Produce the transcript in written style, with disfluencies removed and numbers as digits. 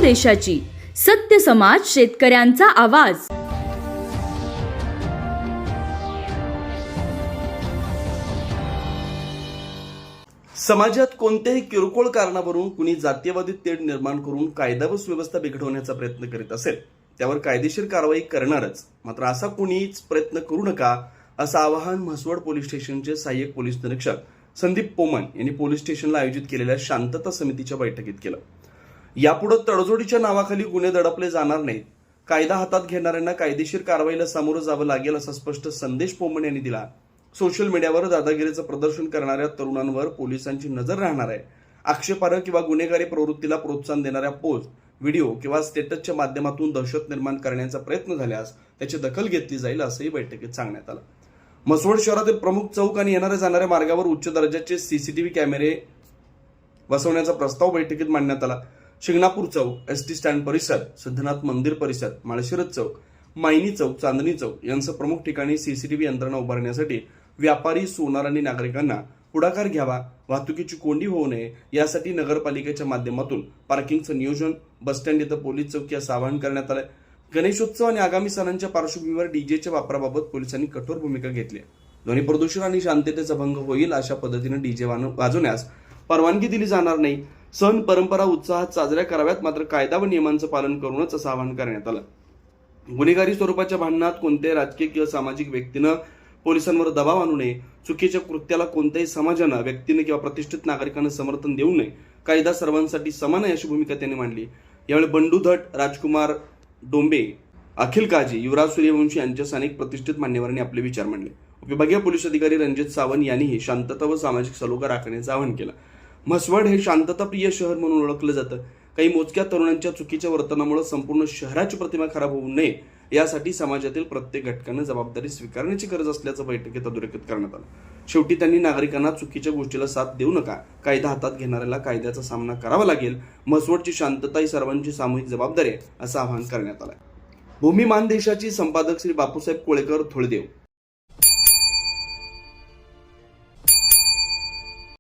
देशाची, सत्य समाज शेतकऱ्यांचा आवाज। समाजात कोणत्याही किरकोळ कारणावरून कुणी जातीयवादी तेढ निर्माण करून कायदा व सुव्यवस्था बिघडवण्याचा प्रयत्न करीत असेल त्यावर कायदेशीर कारवाई करणारच, मात्र असा कुणीच प्रयत्न करू नका असं आवाहन म्हसवड पोलीस स्टेशनचे सहाय्यक पोलीस निरीक्षक संदीप पोमन यांनी पोलीस स्टेशनला आयोजित केलेल्या शांतता समितीच्या बैठकीत केलं। यापुढे तडजोडीच्या नावाखाली गुन्हे दडपले जाणार नाहीत, कायदा हातात घेणाऱ्यांना कायदेशीर कारवाईला सामोरं जावं लागेल असा स्पष्ट संदेश पोमन यांनी दिला। सोशल मीडियावर दादागिरीचं प्रदर्शन करणाऱ्या तरुणांवर पोलिसांची नजर राहणार आहे। आक्षेपार्ह किंवा गुन्हेगारी प्रवृत्तीला प्रोत्साहन देणाऱ्या पोस्ट, व्हिडिओ किंवा स्टेटसच्या माध्यमातून दहशत निर्माण करण्याचा प्रयत्न झाल्यास त्याची दखल घेतली जाईल असंही बैठकीत सांगण्यात आलं। म्हसवड शहरातील प्रमुख चौक आणि येणाऱ्या जाणाऱ्या मार्गावर उच्च दर्जाचे सीसीटीव्ही कॅमेरे बसवण्याचा प्रस्ताव बैठकीत मांडण्यात आला। शिंगणापूर चौक, एसटी स्टँड परिसर, सिद्धनाथ मंदिर परिसर, माळशिरस चौक, मायनी चौक, चांदणी चौक यांसह प्रमुख ठिकाणी सीसीटीव्ही यंत्रणा उभारण्यासाठी व्यापारी, सोनार आणि नागरिकांना पुढाकार घ्यावा। वाहतुकीची कोंडी होऊ नये यासाठी नगरपालिकेच्या माध्यमातून पार्किंगचं नियोजन, बसस्टँड इथं पोलीस चौकी असं आवाहन करण्यात आलंय। गणेशोत्सव आणि आगामी सणांच्या पार्श्वभूमीवर डीजेच्या वापराबाबत पोलिसांनी कठोर भूमिका घेतली आहे। ध्वनी प्रदूषण आणि शांततेचा भंग होईल अशा पद्धतीने डीजे वाजवण्यास परवानगी दिली जाणार नाही। सण परंपरा उत्साहात साजऱ्या कराव्यात, मात्र कायदा व नियमांचं पालन करूनच असं आवाहन करण्यात आलं। गुन्हेगारी स्वरूपाच्या भांडणात कोणत्याही राजकीय किंवा सामाजिक व्यक्तीनं पोलिसांवर दबाव आणू नये, चुकीच्या कृत्याला कोणत्याही समाजानं, व्यक्तीने किंवा प्रतिष्ठित नागरिकांना समर्थन देऊ नये। कायदा सर्वांसाठी समान आहे अशी भूमिका त्यांनी मांडली। यावेळी बंडू धट, राजकुमार डोंबे, अखिल काजी, युवराज सूर्यवंशी यांच्या अनेक प्रतिष्ठित मान्यवरांनी आपले विचार मांडले। विभागीय पोलीस अधिकारी रणजित सावंत यांनीही शांतता व सामाजिक सलोखा राखण्याचं आवाहन केलं। म्हसवड हे शांतताप्रिय शहर म्हणून ओळखलं जातं। काही मोजक्या तरुणांच्या चुकीच्या वर्तनामुळे संपूर्ण शहराची प्रतिमा खराब होऊ नये यासाठी समाजातील प्रत्येक घटकानं जबाबदारी स्वीकारण्याची गरज असल्याचं बैठकीत अधोरेखित करण्यात आलं। शेवटी त्यांनी नागरिकांना चुकीच्या गोष्टीला साथ देऊ नका, कायदा हातात घेणाऱ्याला कायद्याचा सामना करावा लागेल। म्हसवडची शांतता ही सर्वांची सामूहिक जबाबदारी आहे असं आवाहन करण्यात आलं। भूमी मान देशाची संपादक श्री बापूसाहेब कोळेकर, धुळदेव।